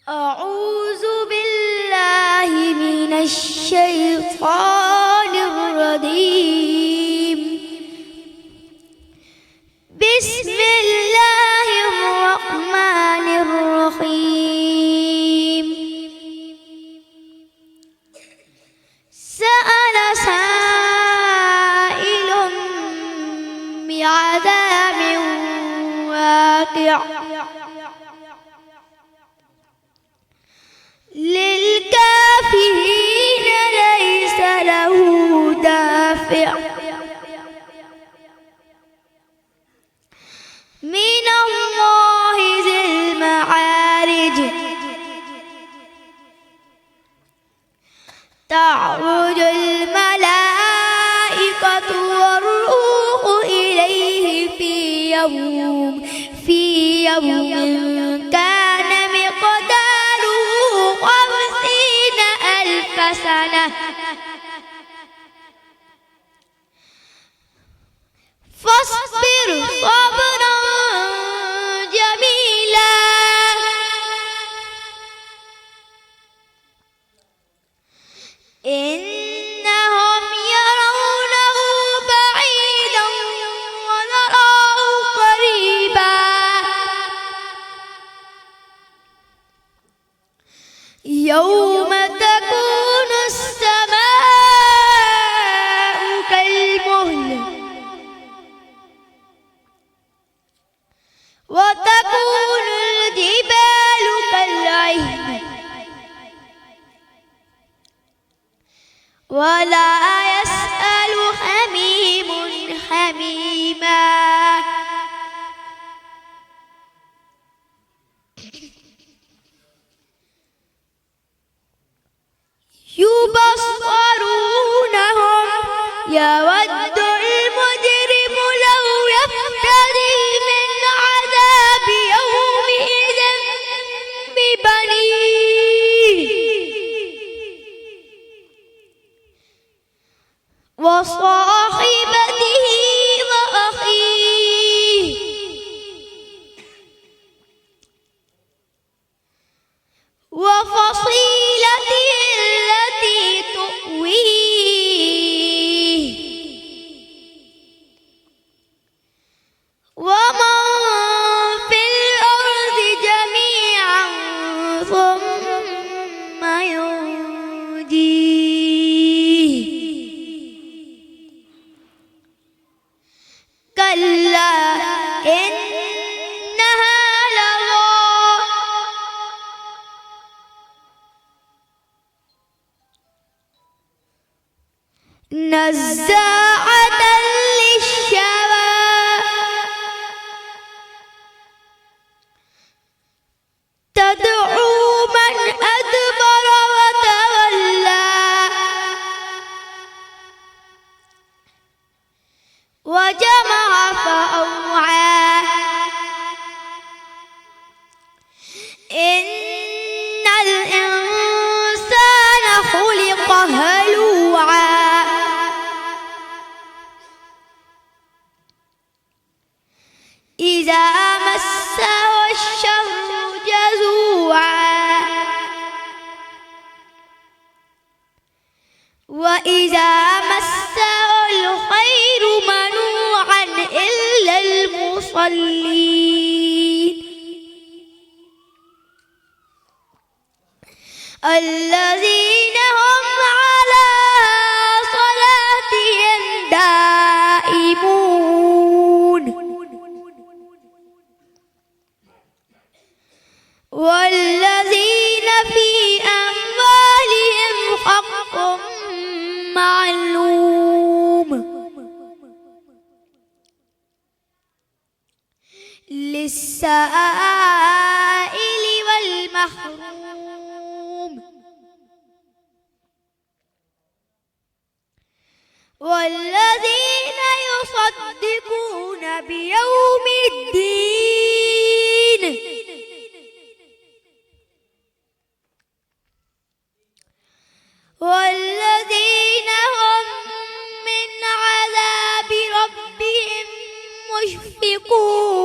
أعوذ بالله من الشيطان الرجيم. بسم الله الرحمن الرحيم. سأل سائل بعذاب واقع للكافرين ليس له دافع من الله ذي المعارج. تعرج الملائكة والروح إليه في يوم كان مقداره 50,000 سنة. فاصبر صبرا جميلا إنهم يرونه بعيدا ونراه قريبا. يوم تكون السماء كالمهل وتكون الجبال كالعهن ولا يسأل حميم حميما. يبصرونهم يود المجرم لو يفتدي من عذاب يومئذ ببنيه وصاحبته وأخيه وفصيلته التي تؤويه ومن في الأرض جميعا ثم ينجيه. كلا إنها لظى نزاعة للشوى تدعو من أدبر وتولى وجمع فأوعى. إن الإنسان خلق هلوعا إذا مسه الشر جزوعا وإذا مسه الخير منوعا إلا المصلين الذين هم على صلاتهم دائمون والذين في أموالهم حق معلوم للسائل والمحروم والذين يصدقون بيوم الدين والذين هم من عذاب ربهم مشفقون.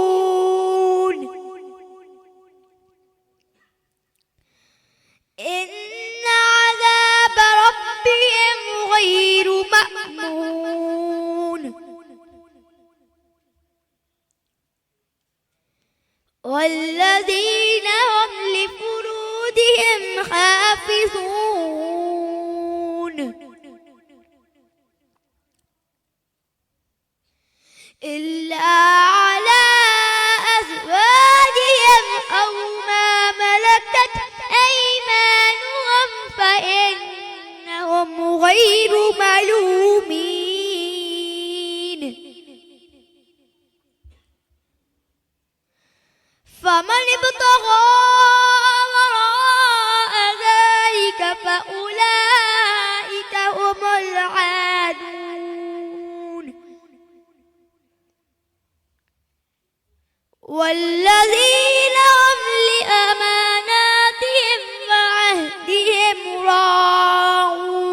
حافظون إلا على أزواجهم أو ما ملكت أيمانهم فإنهم غير ملومين فمن ابتغى وراء ذلك فأولئك هم العادون والذين هم لأماناتهم وعهدهم راعون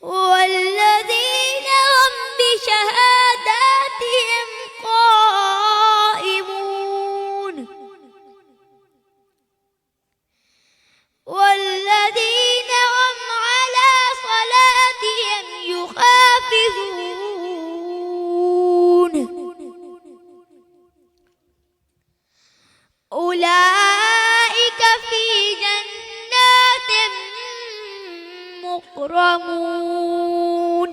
والذين هم بشهاداتهم قائمون والذين هم على صلاتهم يحافظون أولئك في جنات مكرمون